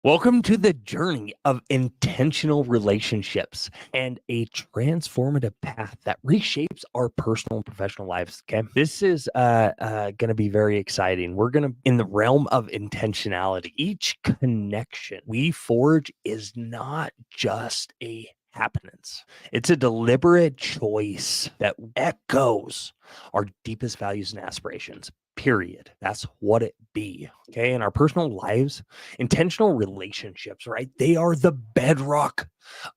Welcome to the journey of intentional relationships and a transformative path that reshapes our personal and professional lives. Okay. This is going to be very exciting. We're going to, in the realm of intentionality, each connection we forge is not just a happenance, it's a deliberate choice that echoes our deepest values and aspirations. Period. That's what it be. Okay. In our personal lives, intentional relationships, right? They are the bedrock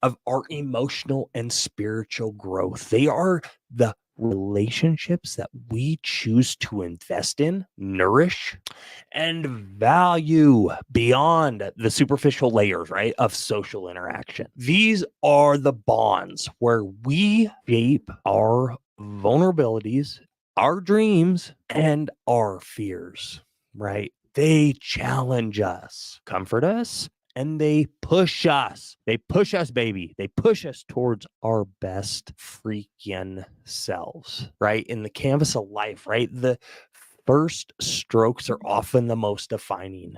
of our emotional and spiritual growth. They are the relationships that we choose to invest in, nourish, and value beyond the superficial layers, right, of social interaction. These are the bonds where we shape our vulnerabilities, our dreams, and our fears, right? They challenge us, comfort us, and they push us. They push us, baby. They push us towards our best freaking selves, right? In the canvas of life, right? The first strokes are often the most defining.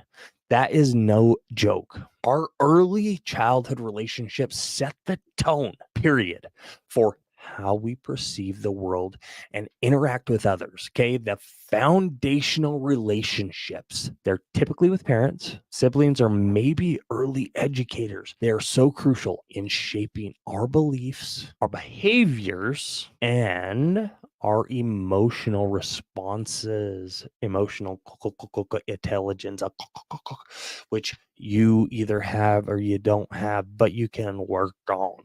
That is no joke. Our early childhood relationships set the tone, period, for how we perceive the world and interact with others. Okay. The foundational relationships, they're typically with parents, siblings, or maybe early educators. They are so crucial in shaping our beliefs, our behaviors, and our emotional responses, emotional intelligence, which you either have or you don't have, but you can work on.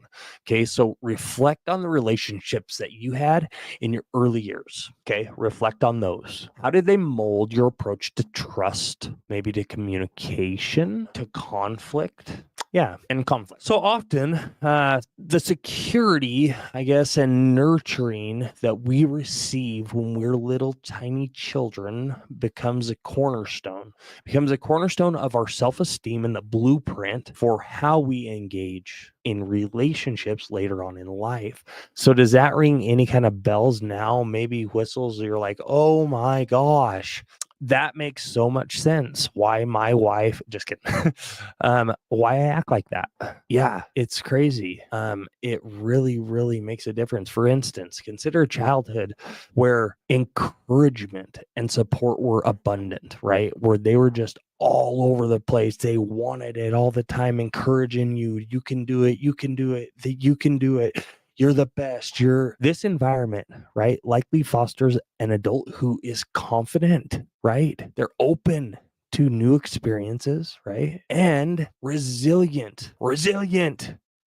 Okay. So reflect on the relationships that you had in your early years. Okay. Reflect on those. How did they mold your approach to trust, maybe to communication, to conflict? Yeah, and conflict. So often, the security, I guess, and nurturing that we receive when we're little tiny children becomes a cornerstone of our self-esteem and the blueprint for how we engage in relationships later on in life. So does that ring any kind of bells now? Maybe whistles, you're like, oh my gosh, that makes so much sense. Why my wife, just kidding. Why I act like that. Yeah, it's crazy. It really, really makes a difference. For instance, consider childhood where encouragement and support were abundant, right? Where they were just all over the place. They wanted it all the time, encouraging you. You can do it. You can do it. You can do it. You're the best. This environment, right? Likely fosters an adult who is confident, right? They're open to new experiences, right? And resilient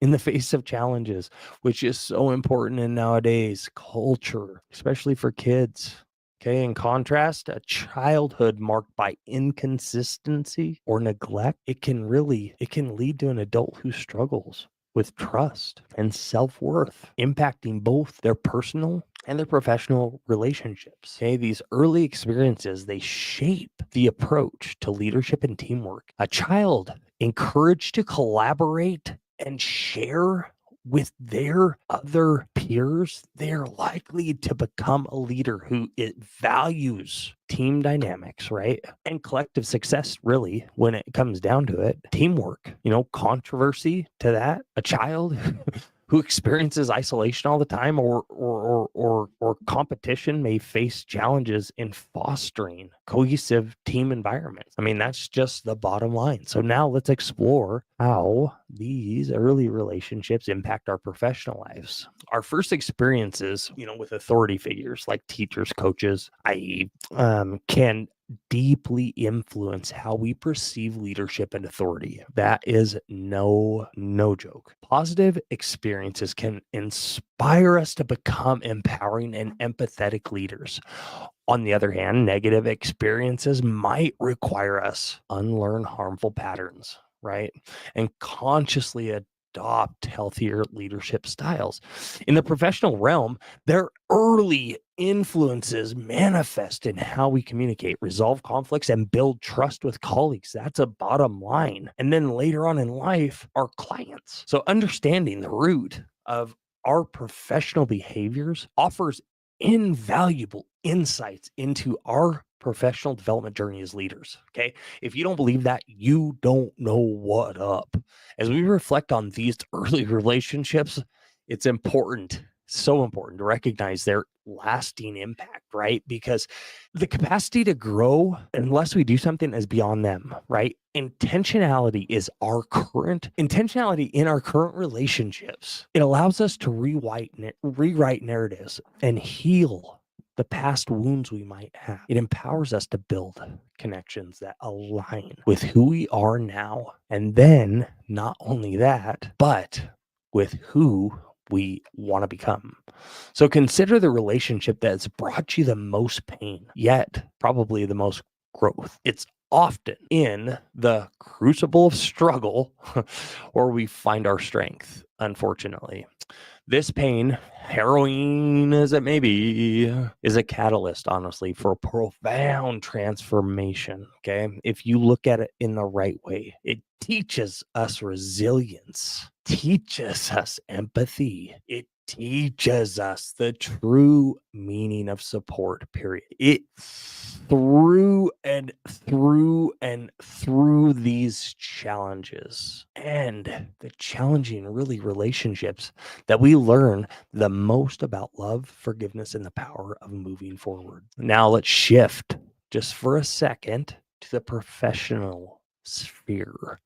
in the face of challenges, which is so important in nowadays culture, especially for kids. Okay, in contrast, a childhood marked by inconsistency or neglect, it can lead to an adult who struggles with trust and self-worth, impacting both their personal and their professional relationships. Okay, these early experiences, they shape the approach to leadership and teamwork. A child encouraged to collaborate and share with their other peers, they're likely to become a leader who it values team dynamics, right? And collective success, really, when it comes down to it. Teamwork, controversy to that. A child who experiences isolation all the time or competition may face challenges in fostering cohesive team environments. I mean, that's just the bottom line. So now let's explore how these early relationships impact our professional lives. Our first experiences, with authority figures like teachers, coaches, i.e., can deeply influence how we perceive leadership and authority. That is no joke. Positive experiences can inspire us to become empowering and empathetic leaders. On the other hand, negative experiences might require us unlearn harmful patterns, right? And consciously adopt healthier leadership styles. In the professional realm, their early influences manifest in how we communicate, resolve conflicts, and build trust with colleagues. That's a bottom line. And then later on in life, our clients. So understanding the root of our professional behaviors offers invaluable insights into our professional development journey as leaders. Okay. If you don't believe that, you don't know what up. As we reflect on these early relationships, it's important, so important to recognize their lasting impact, right? Because the capacity to grow, unless we do something, is beyond them, right? Intentionality in our current relationships. It allows us to rewrite narratives and heal the past wounds we might have. It empowers us to build connections that align with who we are now. And then not only that, but with who we want to become. So consider the relationship that has brought you the most pain, yet probably the most growth. It's often in the crucible of struggle where we find our strength, unfortunately. This pain, harrowing as it may be, is a catalyst, honestly, for profound transformation. Okay. If you look at it in the right way, it teaches us resilience, teaches us empathy. It teaches us the true meaning of support, period. It through these challenges and the challenging really relationships that we learn the most about love, forgiveness, and the power of moving forward. Now let's shift just for a second to the professional sphere.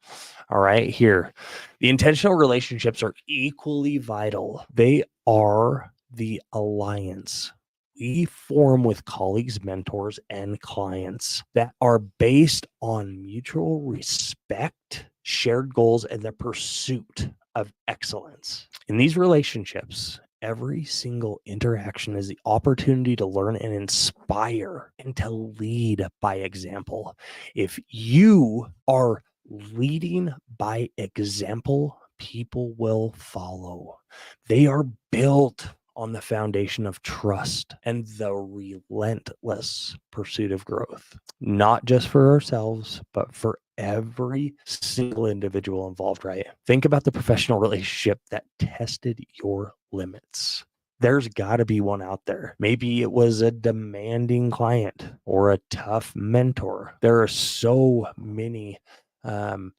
All right, here. The intentional relationships are equally vital. They are the alliance we form with colleagues, mentors, and clients that are based on mutual respect, shared goals, and the pursuit of excellence. In these relationships, every single interaction is the opportunity to learn and inspire and to lead by example. If you are leading by example, people will follow. They are built on the foundation of trust and the relentless pursuit of growth, not just for ourselves, but for every single individual involved, right? Think about the professional relationship that tested your limits. There's got to be one out there. Maybe it was a demanding client or a tough mentor. There are so many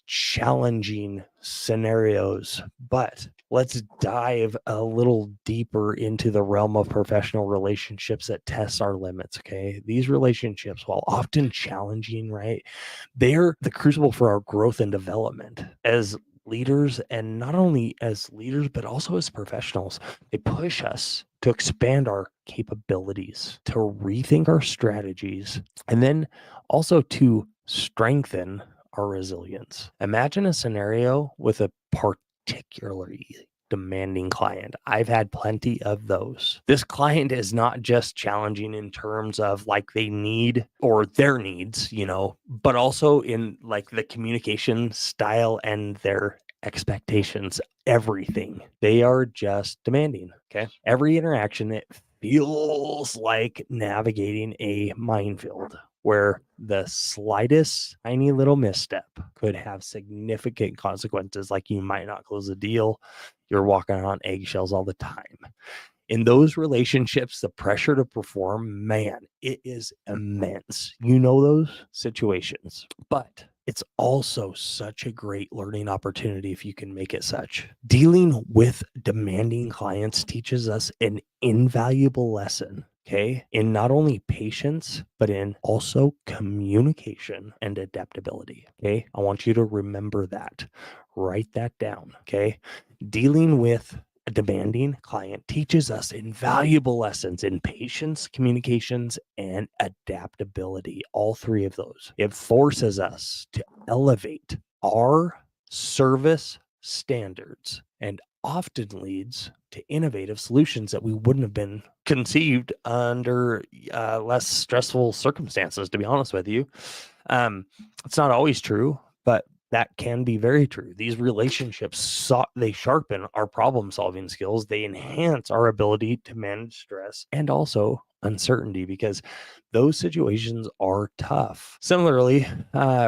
challenging scenarios, but let's dive a little deeper into the realm of professional relationships that test our limits. Okay. These relationships, while often challenging, right, they're the crucible for our growth and development as leaders, and not only as leaders, but also as professionals. They push us to expand our capabilities, to rethink our strategies, and then also to strengthen our resilience. Imagine a scenario with a particularly demanding client. I've had plenty of those. This client is not just challenging in terms of like they need or their needs, but also in like the communication style and their expectations, everything. They are just demanding. Okay. Every interaction, it feels like navigating a minefield where the slightest tiny little misstep could have significant consequences, like you might not close a deal. You're walking on eggshells all the time. In those relationships, the pressure to perform, man, it is immense. You know those situations, but it's also such a great learning opportunity if you can make it such. Dealing with demanding clients teaches us an invaluable lesson. Okay. In not only patience, but in also communication and adaptability. Okay. I want you to remember that. Write that down. Okay. Dealing with a demanding client teaches us invaluable lessons in patience, communications, and adaptability. All three of those. It forces us to elevate our service standards and often leads to innovative solutions that we wouldn't have been conceived under less stressful circumstances, to be honest with you. It's not always true, but that can be very true. These relationships, they sharpen our problem-solving skills. They enhance our ability to manage stress and also uncertainty, because those situations are tough. Similarly,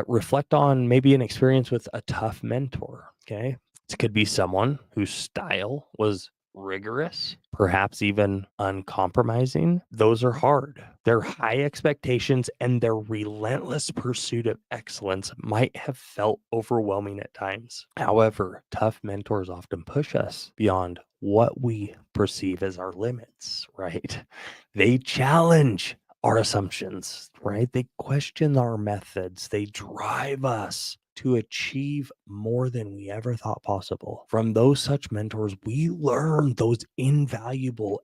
reflect on maybe an experience with a tough mentor. Okay. It could be someone whose style was rigorous, perhaps even uncompromising. Those are hard. Their high expectations and their relentless pursuit of excellence might have felt overwhelming at times. However, tough mentors often push us beyond what we perceive as our limits, right? They challenge our assumptions, right? They question our methods. They drive us to achieve more than we ever thought possible. From those such mentors, we learn those invaluable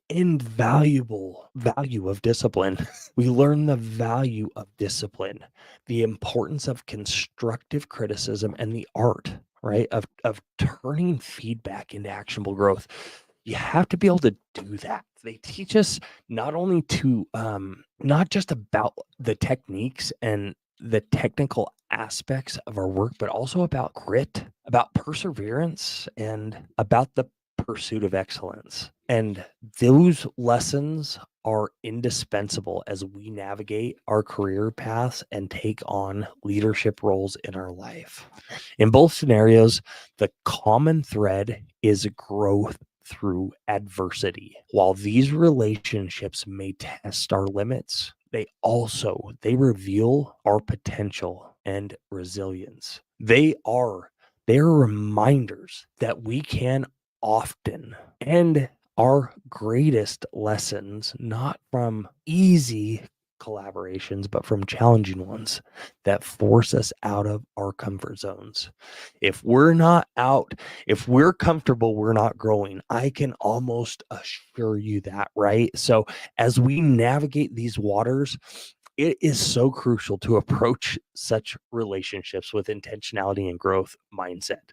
value of discipline. We learn the value of discipline, the importance of constructive criticism, and the art, right, of turning feedback into actionable growth. You have to be able to do that. They teach us not only to not just about the techniques and the technical aspects of our work, but also about grit, about perseverance, and about the pursuit of excellence. And those lessons are indispensable as we navigate our career paths and take on leadership roles in our life. In both scenarios, the common thread is growth through adversity. While these relationships may test our limits, they reveal our potential and resilience. They're reminders that we can often end our greatest lessons not from easy collaborations, but from challenging ones that force us out of our comfort zones. If we're not out, if we're comfortable, we're not growing. I can almost assure you that, right? So as we navigate these waters, it is so crucial to approach such relationships with intentionality and growth mindset.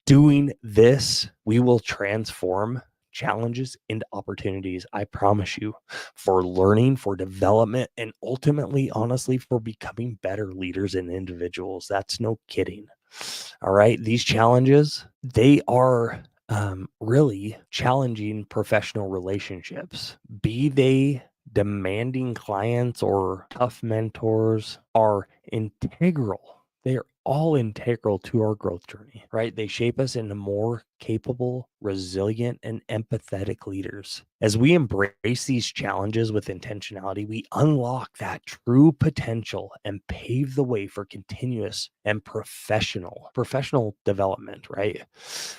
Doing this, we will transform challenges into opportunities, I promise you, for learning, for development, and ultimately, honestly, for becoming better leaders and individuals. That's no kidding. All right. These challenges, they are really challenging professional relationships, be they demanding clients or tough mentors, are integral. They are all integral to our growth journey, right? They shape us into more capable, resilient, and empathetic leaders. As we embrace these challenges with intentionality, we unlock that true potential and pave the way for continuous and professional development, right?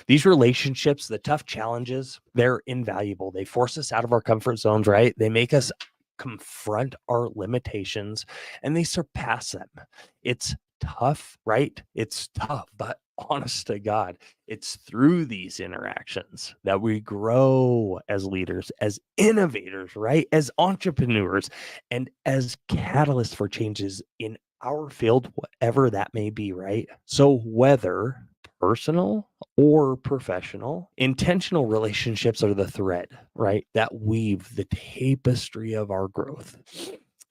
These relationships, the tough challenges, they're invaluable. They force us out of our comfort zones, right? They make us confront our limitations and they surpass them. It's tough, right? It's tough, but honest to God, it's through these interactions that we grow as leaders, as innovators, right? As entrepreneurs, and as catalysts for changes in our field, whatever that may be, right? So whether personal or professional, intentional relationships are the thread, right? That weave the tapestry of our growth.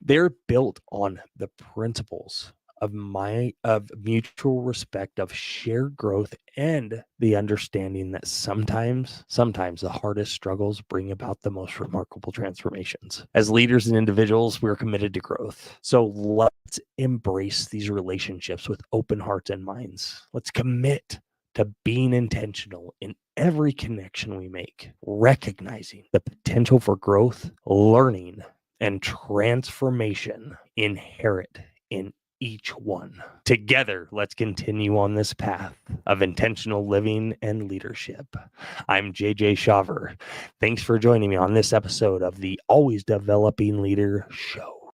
They're built on the principles of mutual respect, of shared growth, and the understanding that sometimes the hardest struggles bring about the most remarkable transformations. As leaders and individuals, we're committed to growth. So let's embrace these relationships with open hearts and minds. Let's commit to being intentional in every connection we make, recognizing the potential for growth, learning, and transformation inherent in each one. Together, let's continue on this path of intentional living and leadership. I'm JJ Shaver. Thanks for joining me on this episode of the Always Developing Leader Show.